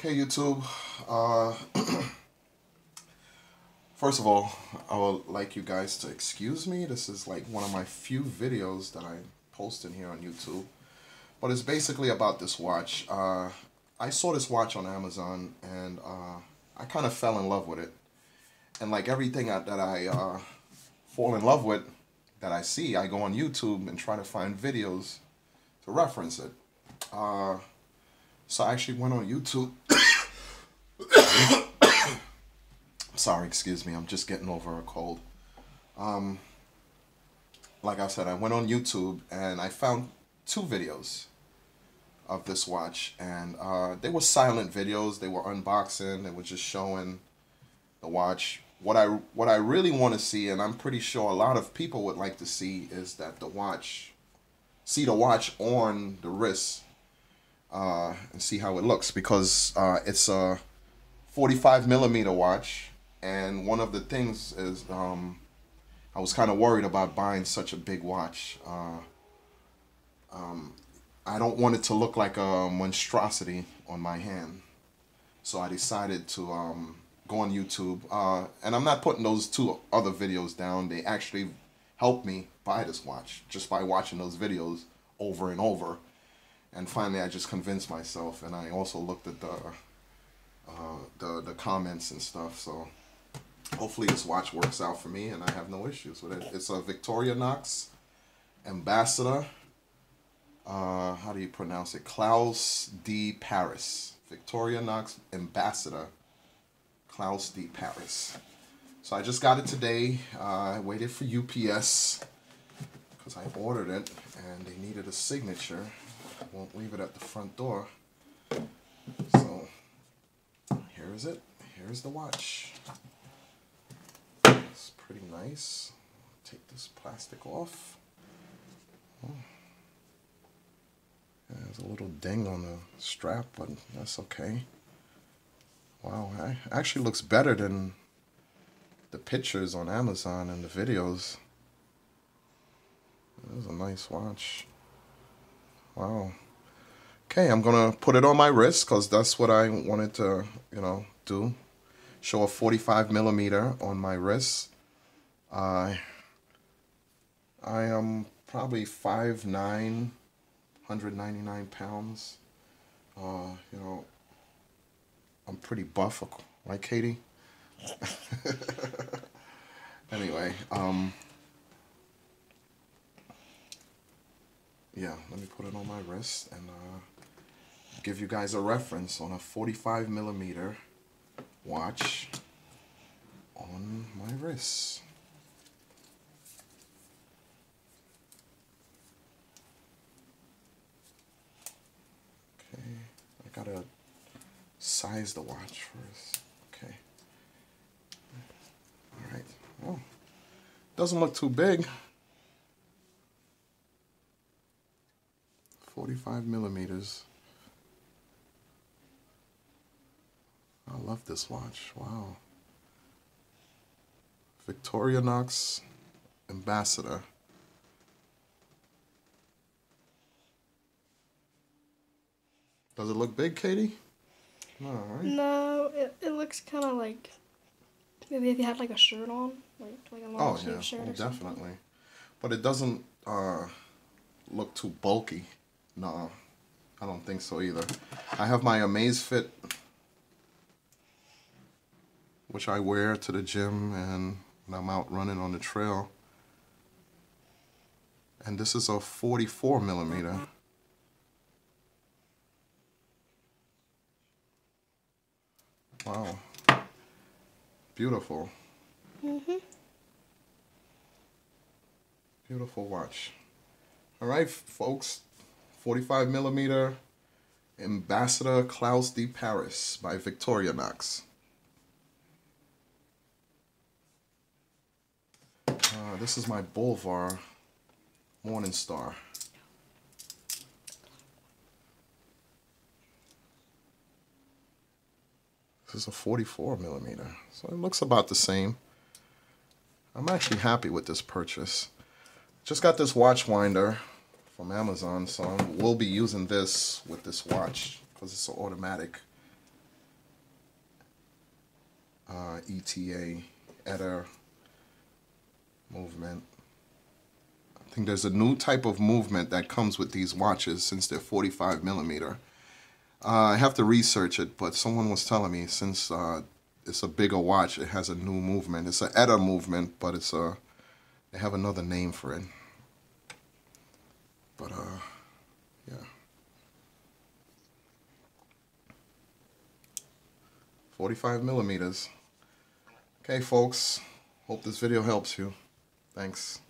Okay, YouTube. Uh, First of all, I would like you guys to excuse me. This is like one of my few videos that I post in here on YouTube. But it's basically about this watch. I saw this watch on Amazon and I kind of fell in love with it. And like everything that I fall in love with, that I see, I go on YouTube and try to find videos to reference it. So I actually went on YouTube. Sorry, excuse me, I'm just getting over a cold. Like I said, I went on YouTube and I found two videos of this watch, and they were silent videos. They were unboxing. They were just showing the watch. What I really want to see, and I'm pretty sure a lot of people would like to see, is that the watch on the wrist, and see how it looks, because it's a 45mm watch. And one of the things is I was kind of worried about buying such a big watch. I don't want it to look like a monstrosity on my hand. So I decided to go on YouTube. And I'm not putting those two other videos down. They actually helped me buy this watch just by watching those videos over and over. And finally I just convinced myself, and I also looked at the comments and stuff. So hopefully this watch works out for me and I have no issues with it. It's a Victorinox Ambassador. How do you pronounce it? Clous de Paris. Victorinox Ambassador. Clous de Paris. So I just got it today. I waited for UPS because I ordered it and they needed a signature. I won't leave it at the front door. So here is it. Here's the watch. It's pretty nice. Take this plastic off. Oh. There's a little ding on the strap, but that's okay. Wow, it actually looks better than the pictures on Amazon and the videos. This is a nice watch. Wow. Okay, I'm gonna put it on my wrist because that's what I wanted to, do. Show a 45mm on my wrist. I am probably 5'9", 199 pounds. I'm pretty buff, right, Katie? Anyway, yeah, let me put it on my wrist and give you guys a reference on a 45mm watch on my wrist. Okay, I gotta size the watch first. Okay. Alright. Oh, doesn't look too big. 45mm. I love this watch. Wow. Victorinox Ambassador. Does it look big, Katie? No, right? No, it looks kind of like maybe if you had like a shirt on, like a long sleeve shirt or something. Definitely. But it doesn't look too bulky. No, I don't think so either. I have my Amazfit, which I wear to the gym and when I'm out running on the trail. And this is a 44mm. Wow. Beautiful. Beautiful watch. All right, folks. 45mm Ambassador Clous de Paris by Victorinox. This is my Boulevard Morningstar. This is a 44mm, so it looks about the same. I'm actually happy with this purchase. Just got this watch winder from Amazon, so we'll be using this with this watch because it's an automatic ETA, ETA movement. I think there's a new type of movement that comes with these watches since they're 45mm. I have to research it, but someone was telling me since it's a bigger watch, it has a new movement. It's an ETA movement, but it's they have another name for it. But yeah. 45mm. Okay, folks. Hope this video helps you. Thanks.